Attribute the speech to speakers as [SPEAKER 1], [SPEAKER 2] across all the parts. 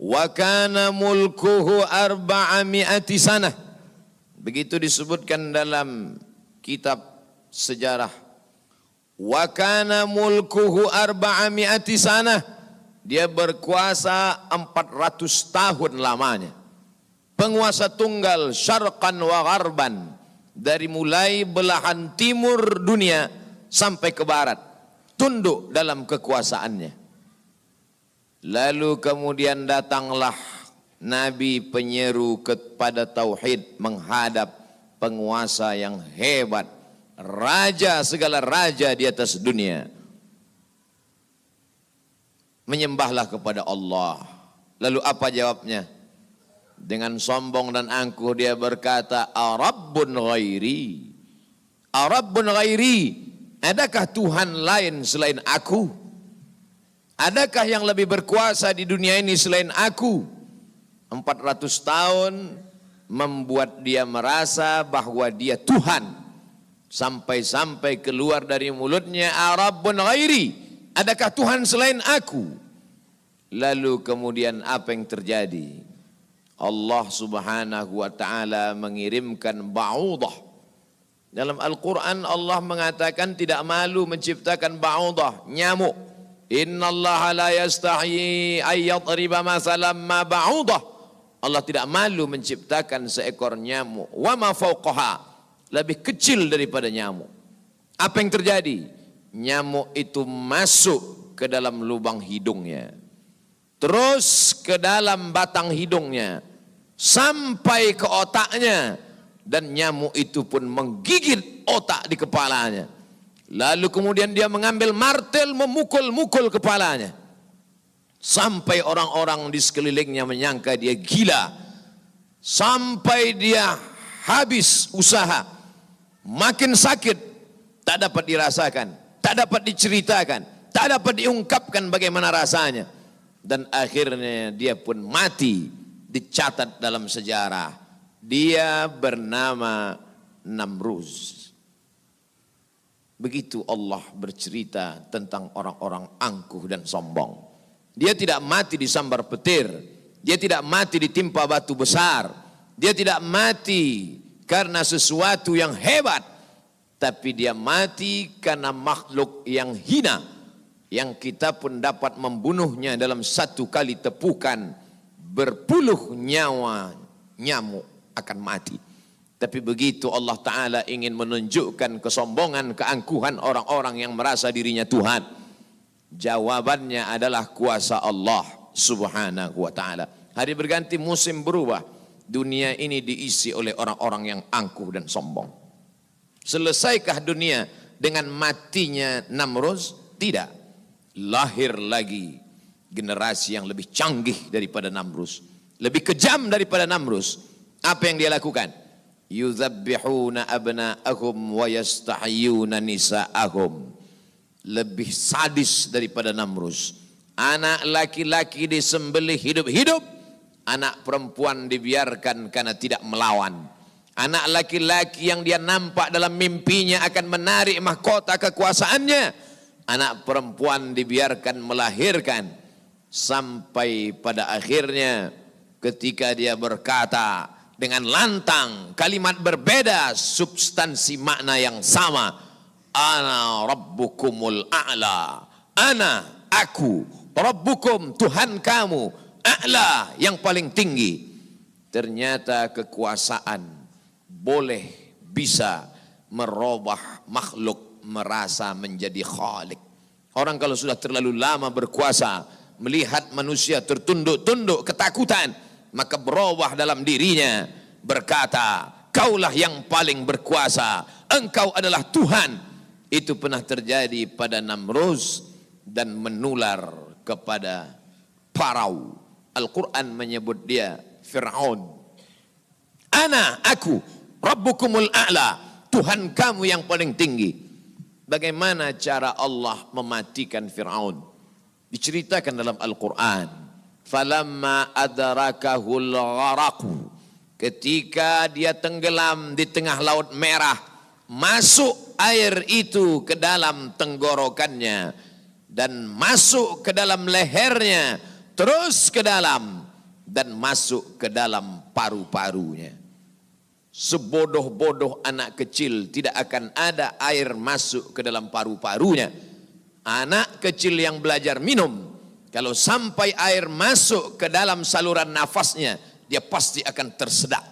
[SPEAKER 1] Wa kana mulkuhu arba'ami'ati sanah. Begitu disebutkan dalam kitab sejarah. Wa kana mulkuhu arba'ami'ati sanah. Dia berkuasa 400 tahun lamanya. Penguasa tunggal syarqan wa gharban. Dari mulai belahan timur dunia sampai ke barat. Tunduk dalam kekuasaannya. Lalu kemudian datanglah Nabi penyeru kepada tauhid menghadap penguasa yang hebat, raja segala raja di atas dunia. Menyembahlah kepada Allah. Lalu apa jawabnya? Dengan sombong dan angkuh dia berkata, Arabbun ghairi, Arabbun ghairi, adakah Tuhan lain selain aku? Adakah yang lebih berkuasa di dunia ini selain aku? 400 tahun membuat dia merasa bahwa dia Tuhan. Sampai-sampai keluar dari mulutnya, Arabbun ghairi, adakah Tuhan selain aku? Lalu kemudian apa yang terjadi? Allah subhanahu wa ta'ala mengirimkan ba'udah. Dalam Al-Quran Allah mengatakan tidak malu menciptakan ba'udah, nyamuk. Inna Allah la yastahi ayyadriba masalam ma ba'udah. Allah tidak malu menciptakan seekor nyamuk. Wa ma fauqaha, lebih kecil daripada nyamuk. Apa yang terjadi? Nyamuk itu masuk ke dalam lubang hidungnya. Terus ke dalam batang hidungnya. Sampai ke otaknya. Dan nyamuk itu pun menggigit otak di kepalanya. Lalu kemudian dia mengambil martel memukul-mukul kepalanya. Sampai orang-orang di sekelilingnya menyangka dia gila. Sampai dia habis usaha. Makin sakit. Tak dapat dirasakan. Tak dapat diceritakan. Tak dapat diungkapkan bagaimana rasanya. Dan akhirnya dia pun mati. Dicatat dalam sejarah. Dia bernama Namruz. Begitu Allah bercerita tentang orang-orang angkuh dan sombong. Dia tidak mati disambar petir. Dia tidak mati ditimpa batu besar. Dia tidak mati karena sesuatu yang hebat. Tapi dia mati karena makhluk yang hina. Yang kita pun dapat membunuhnya dalam satu kali tepukan. Berpuluh nyawa nyamuk akan mati. Tapi begitu Allah Ta'ala ingin menunjukkan kesombongan, keangkuhan orang-orang yang merasa dirinya Tuhan. Jawabannya adalah kuasa Allah Subhanahu wa Ta'ala. Hari berganti, musim berubah. Dunia ini diisi oleh orang-orang yang angkuh dan sombong. Selesaikah dunia dengan matinya Namruz? Tidak. Lahir lagi generasi yang lebih canggih daripada Namruz. Lebih kejam daripada Namruz. Apa yang dia lakukan? Yuzabbihuna abna'ahum wa yastahyuna nisa'ahum. Lebih sadis daripada Namruz. Anak laki-laki disembelih hidup-hidup, anak perempuan dibiarkan karena tidak melawan. Anak laki-laki yang dia nampak dalam mimpinya akan menarik mahkota kekuasaannya, anak perempuan dibiarkan melahirkan. Sampai pada akhirnya ketika dia berkata dengan lantang, kalimat berbeda, substansi makna yang sama. Ana rabbukumul a'la. Ana, aku, rabbukum, Tuhan kamu, a'la, yang paling tinggi. Ternyata kekuasaan boleh bisa merubah makhluk merasa menjadi khalik. Orang kalau sudah terlalu lama berkuasa, melihat manusia tertunduk-tunduk ketakutan, maka berubah dalam dirinya, berkata, kaulah yang paling berkuasa, engkau adalah Tuhan. Itu pernah terjadi pada Namruz dan menular kepada Farao. Al-Quran menyebut dia Fir'aun. Ana, aku, Rabbukumul a'la, Tuhan kamu yang paling tinggi. Bagaimana cara Allah mematikan Fir'aun? Diceritakan dalam Al-Quran. Falamma adrakahul gharaqu, ketika dia tenggelam di tengah laut merah, masuk air itu ke dalam tenggorokannya dan masuk ke dalam lehernya, terus ke dalam dan masuk ke dalam paru-parunya. Sebodoh-bodoh anak kecil tidak akan ada air masuk ke dalam paru-parunya. Anak kecil yang belajar minum, kalau sampai air masuk ke dalam saluran nafasnya, dia pasti akan tersedak.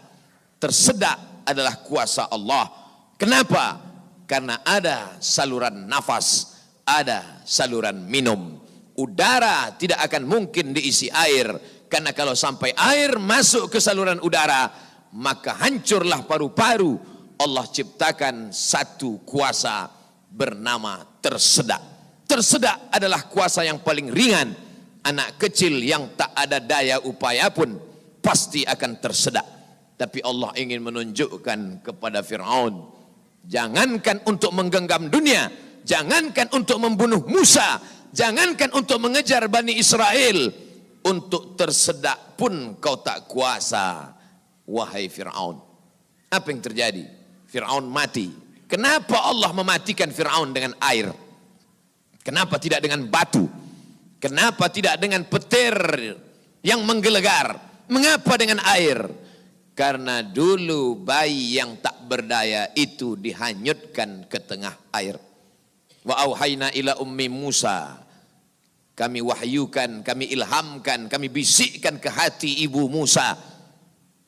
[SPEAKER 1] Tersedak adalah kuasa Allah. Kenapa? Karena ada saluran nafas, ada saluran minum. Udara tidak akan mungkin diisi air, karena kalau sampai air masuk ke saluran udara, maka hancurlah paru-paru. Allah ciptakan satu kuasa bernama tersedak. Tersedak adalah kuasa yang paling ringan. Anak kecil yang tak ada daya upaya pun pasti akan tersedak. Tapi Allah ingin menunjukkan kepada Fir'aun, jangankan untuk menggenggam dunia, jangankan untuk membunuh Musa, jangankan untuk mengejar Bani Israel, untuk tersedak pun kau tak kuasa, wahai Fir'aun. Apa yang terjadi? Fir'aun mati. Kenapa Allah mematikan Fir'aun dengan air? Kenapa tidak dengan batu? Kenapa tidak dengan petir yang menggelegar? Mengapa dengan air? Karena dulu bayi yang tak berdaya itu dihanyutkan ke tengah air. Wa auhayna ila ummi Musa, kami wahyukan, kami ilhamkan, kami bisikkan ke hati ibu Musa,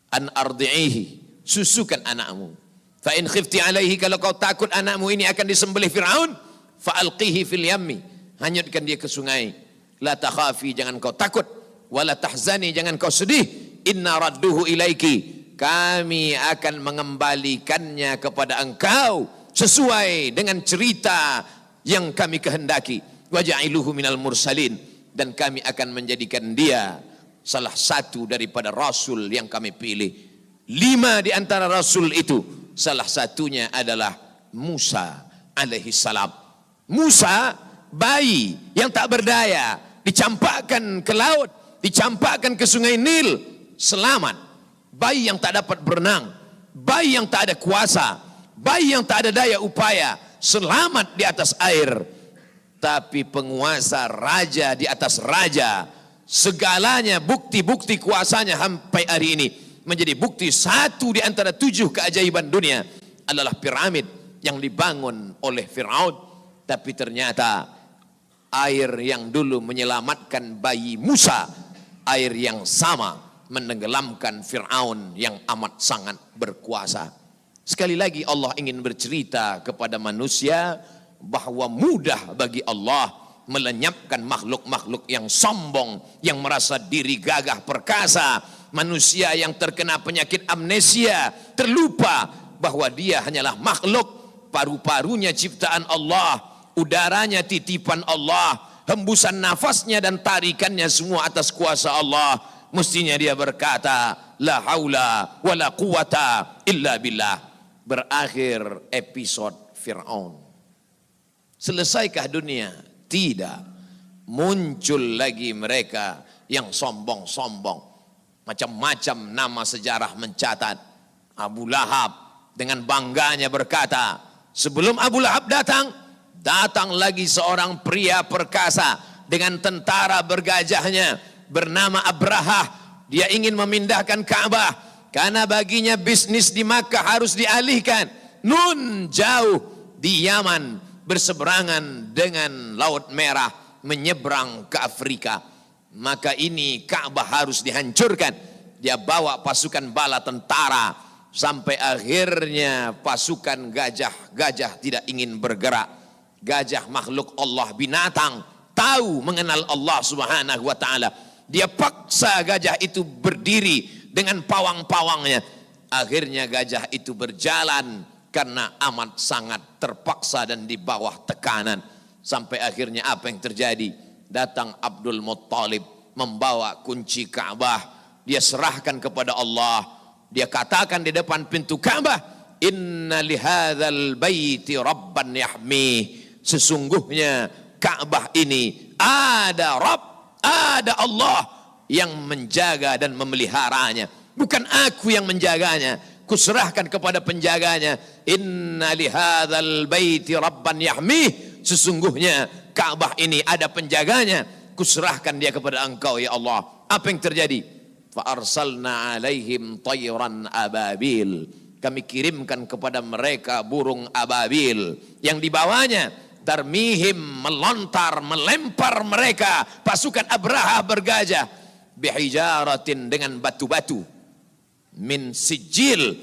[SPEAKER 1] an ardi'ihi, susukan anakmu. Fa in khifti alaihi, kalau kau takut anakmu ini akan disembelih Fir'aun, fa alqihi fil yammi, hanyutkan dia ke sungai. La takhafi, jangan kau takut, wala tahzani, jangan kau sedih, inna radduhu ilaiki, kami akan mengembalikannya kepada engkau sesuai dengan cerita yang kami kehendaki. Waja'iluhu minal mursalin, dan kami akan menjadikan dia salah satu daripada rasul yang kami pilih. 5 di antara rasul itu, salah satunya adalah Musa alaihi salam. Musa, bayi yang tak berdaya, dicampakkan ke laut, dicampakkan ke sungai Nil, selamat. Bayi yang tak dapat berenang, bayi yang tak ada kuasa, bayi yang tak ada daya upaya, selamat di atas air. Tapi penguasa, raja di atas raja, segalanya bukti-bukti kuasanya sampai hari ini menjadi bukti. Satu di antara 7 keajaiban dunia adalah piramid yang dibangun oleh Fir'aun. Tapi ternyata air yang dulu menyelamatkan bayi Musa, air yang sama menenggelamkan Fir'aun yang amat sangat berkuasa. Sekali lagi Allah ingin bercerita kepada manusia bahwa mudah bagi Allah melenyapkan makhluk-makhluk yang sombong, yang merasa diri gagah perkasa, manusia yang terkena penyakit amnesia, terlupa bahwa dia hanyalah makhluk, paru-parunya ciptaan Allah, udaranya titipan Allah, hembusan nafasnya dan tarikannya semua atas kuasa Allah. Mestinya dia berkata, la haula wa la quwata illa billah. Berakhir episode Fir'aun. Selesaikah dunia? Tidak. Muncul lagi mereka yang sombong-sombong. Macam-macam nama sejarah mencatat. Abu Lahab dengan bangganya berkata, sebelum Abu Lahab datang, datang lagi seorang pria perkasa dengan tentara bergajahnya, bernama Abrahah. Dia ingin memindahkan Ka'bah karena baginya bisnis di Makkah harus dialihkan. Nun, jauh di Yaman, berseberangan dengan Laut Merah, menyeberang ke Afrika. Maka ini Ka'bah harus dihancurkan. Dia bawa pasukan bala tentara, sampai akhirnya pasukan gajah tidak ingin bergerak. Gajah makhluk Allah, binatang, tahu mengenal Allah subhanahu wa ta'ala. Dia paksa gajah itu berdiri dengan pawang-pawangnya. Akhirnya gajah itu berjalan karena amat sangat terpaksa dan di bawah tekanan. Sampai akhirnya apa yang terjadi? Datang Abdul Muttalib membawa kunci Ka'bah. Dia serahkan kepada Allah. Dia katakan di depan pintu Ka'bah, inna lihadzal baiti rabban yahmih. Sesungguhnya Ka'bah ini ada Rabb, ada Allah yang menjaga dan memeliharanya. Bukan aku yang menjaganya, kuserahkan kepada penjaganya. Inna lihadzal baiti rabban yahmih. Sesungguhnya Ka'bah ini ada penjaganya, kuserahkan dia kepada Engkau ya Allah. Apa yang terjadi? Fa arsalna alaihim tayran ababil. Kami kirimkan kepada mereka burung ababil yang dibawanya tarmihim, melontar, melempar mereka pasukan Abraha bergajah bihijaratin, dengan batu-batu min sijil,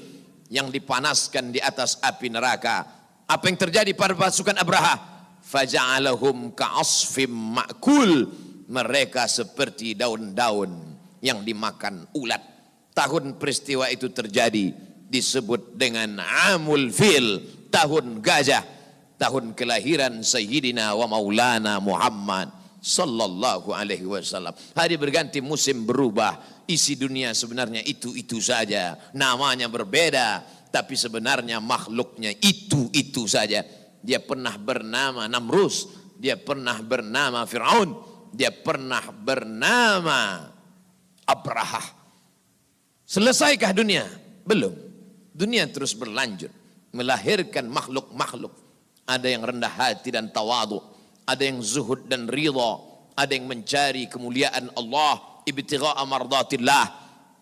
[SPEAKER 1] yang dipanaskan di atas api neraka. Apa yang terjadi pada pasukan Abraha? Faja'alahum ka'asfim ma'kul, mereka seperti daun-daun yang dimakan ulat. Tahun peristiwa itu terjadi disebut dengan Amul Fil, tahun gajah, tahun kelahiran Sayyidina wa Maulana Muhammad sallallahu alaihi wasallam. Hari berganti, musim berubah, isi dunia sebenarnya itu-itu saja, namanya berbeda, tapi sebenarnya makhluknya itu-itu saja. Dia pernah bernama Namrus, dia pernah bernama Fir'aun, dia pernah bernama Abraha. Selesaikah dunia? Belum. Dunia terus berlanjut, melahirkan makhluk-makhluk. Ada yang rendah hati dan tawadu, ada yang zuhud dan ridha, ada yang mencari kemuliaan Allah, ibtigha'a mardatillah.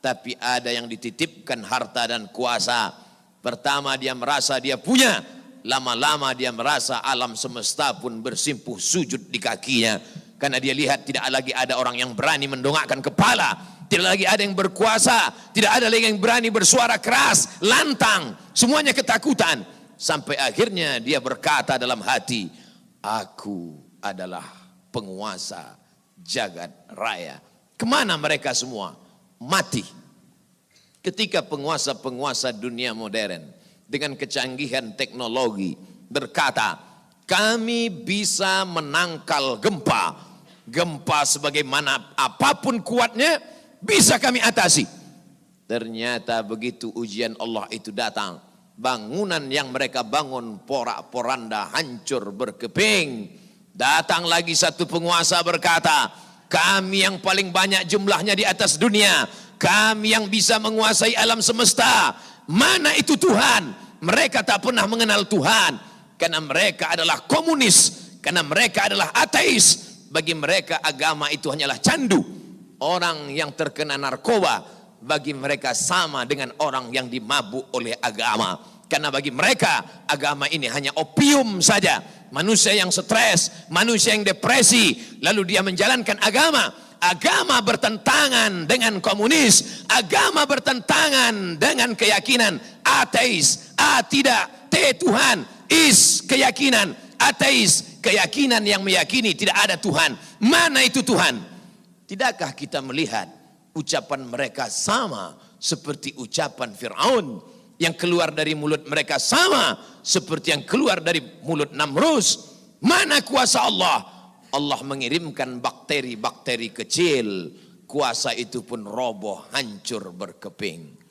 [SPEAKER 1] Tapi ada yang dititipkan harta dan kuasa. Pertama dia merasa dia punya, lama-lama dia merasa alam semesta pun bersimpuh sujud di kakinya. Karena dia lihat tidak lagi ada orang yang berani mendongakkan kepala, tidak lagi ada yang berkuasa, tidak ada lagi yang berani bersuara keras, lantang, semuanya ketakutan. Sampai akhirnya dia berkata dalam hati, aku adalah penguasa jagat raya. Kemana mereka semua? Mati. Ketika penguasa-penguasa dunia modern dengan kecanggihan teknologi berkata, kami bisa menangkal gempa. Gempa sebagaimana apapun kuatnya bisa kami atasi. Ternyata begitu ujian Allah itu datang, bangunan yang mereka bangun porak-poranda, hancur berkeping. Datang lagi satu penguasa berkata, kami yang paling banyak jumlahnya di atas dunia, kami yang bisa menguasai alam semesta. Mana itu Tuhan? Mereka tak pernah mengenal Tuhan, karena mereka adalah komunis, karena mereka adalah ateis. Bagi mereka agama itu hanyalah candu. Orang yang terkena narkoba bagi mereka sama dengan orang yang dimabuk oleh agama. Karena bagi mereka agama ini hanya opium saja. Manusia yang stres, manusia yang depresi, lalu dia menjalankan agama. Agama bertentangan dengan komunis, agama bertentangan dengan keyakinan ateis. A tidak, T Tuhan, is keyakinan ateis, keyakinan yang meyakini tidak ada Tuhan. Mana itu Tuhan? Tidakkah kita melihat ucapan mereka sama seperti ucapan Fir'aun, yang keluar dari mulut mereka sama seperti yang keluar dari mulut Namrus? Mana kuasa Allah? Allah mengirimkan bakteri-bakteri kecil, kuasa itu pun roboh, hancur berkeping.